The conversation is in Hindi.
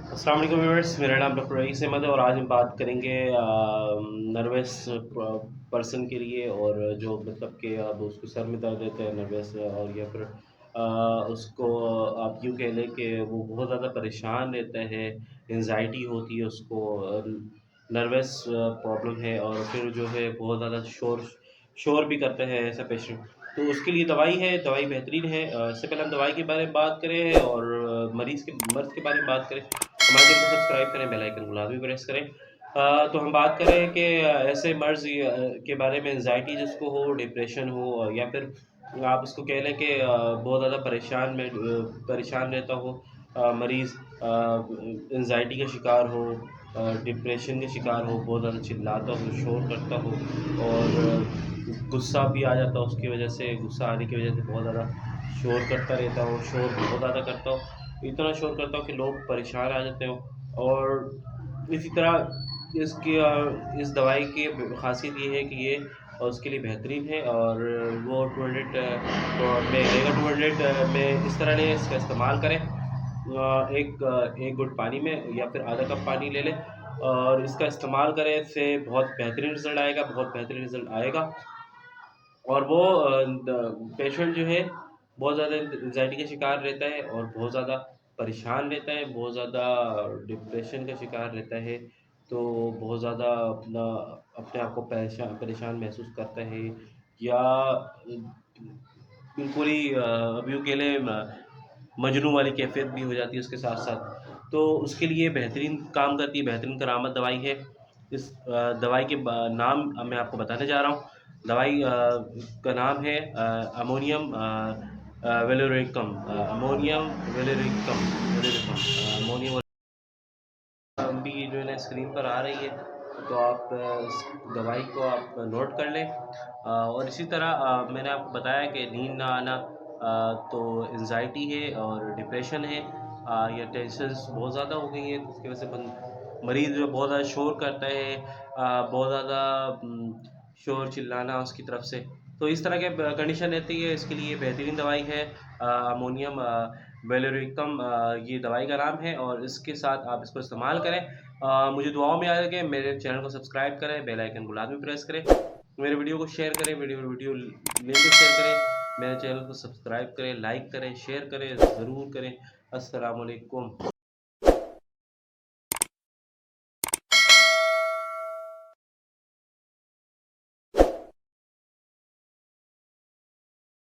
अस्सलाम वालेकुम व्यूअर्स, मेरा नाम डॉक्टर रईस अहमद है और आज हम बात करेंगे नर्वस पर्सन के लिए। और जो मतलब कि अब उसको सर में दर्द रहता है नर्वस, और या फिर उसको आप यूँ कह लें कि वो बहुत ज़्यादा परेशान रहता है, एंजाइटी होती है उसको, नर्वस प्रॉब्लम है, और फिर जो है बहुत ज़्यादा शोर शोर भी करता है ऐसा पेशेंट। तो उसके लिए दवाई है, दवाई बेहतरीन है। इससे पहले हम दवाई के बारे में बात करें और मरीज़ के मर्ज़ के बारे में बात करें, हमारे चैनल को सब्सक्राइब करें, बेल आइकन गुलाबी प्रेस करें। तो हम बात करें कि ऐसे मर्ज़ के बारे में, एंजाइटी जिसको हो, डिप्रेशन हो, या फिर आप उसको कह लें कि बहुत ज़्यादा परेशान रहता हो मरीज़, एंजाइटी का शिकार हो, डिप्रेशन का शिकार हो, बहुत ज़्यादा चिल्लाता हो, शोर करता हो, और गुस्सा भी आ जाता हो उसकी वजह से, गुस्सा आने की वजह से बहुत ज़्यादा शोर करता रहता हो, शोर बहुत ज़्यादा करता हो, इतना शोर करता हूँ कि लोग परेशान आ जाते हो। और इसी तरह इस दवाई की ख़ासियत ये है कि ये उसके लिए बेहतरीन है, और वो 200 में इस तरह लें, इसका इस्तेमाल करें। एक घुट पानी में या फिर आधा कप पानी ले लें और इसका इस्तेमाल करें, इससे बहुत बेहतरीन रिज़ल्ट आएगा, बहुत बेहतरीन रिज़ल्ट आएगा। और वो पेशेंट जो है बहुत ज़्यादा एंग्ज़ायटी का शिकार रहता है और बहुत ज़्यादा परेशान रहता है, बहुत ज़्यादा डिप्रेशन का शिकार रहता है। तो बहुत ज़्यादा अपने आप को परेशान परेशान महसूस करता है, या बिल्कुल ही अब यूँ कह लें मजनू वाली कैफ़ियत भी हो जाती है उसके साथ-साथ। तो उसके लिए बेहतरीन काम करती है, बेहतरीन करामत दवाई है। इस दवाई के नाम मैं आपको बताने जा रहा हूँ। दवाई का नाम है अमोनियम वेलोरिकम, अमोनियम वेलोरिकम वेलोरिकम अमोनियम भी जो है ना स्क्रीन पर आ रही है। तो आप इस दवाई को आप नोट कर लें। और इसी तरह मैंने आपको बताया कि नींद ना आना, तो एंजाइटी है और डिप्रेशन है, या टेंशन्स बहुत ज़्यादा हो गई हैं, तो उसकी वजह से मरीज़ जो बहुत ज़्यादा शोर करता है, बहुत ज़्यादा शोर चिल्लाना उसकी तरफ से, तो इस तरह के कंडीशन रहती है। इसके लिए बेहतरीन दवाई है अमोनियम वेलोरिकम, ये दवाई का नाम है, और इसके साथ आप इसको इस्तेमाल करें। मुझे दुआओं में याद रखें, मेरे चैनल को सब्सक्राइब करें, बेल आइकन गुलाबी प्रेस करें, मेरे वीडियो को शेयर करें, वीडियो लिंक को शेयर करें, मेरे चैनल को सब्सक्राइब करें, लाइक करें, शेयर करें, ज़रूर करें। अस्सलाम वालेकुम।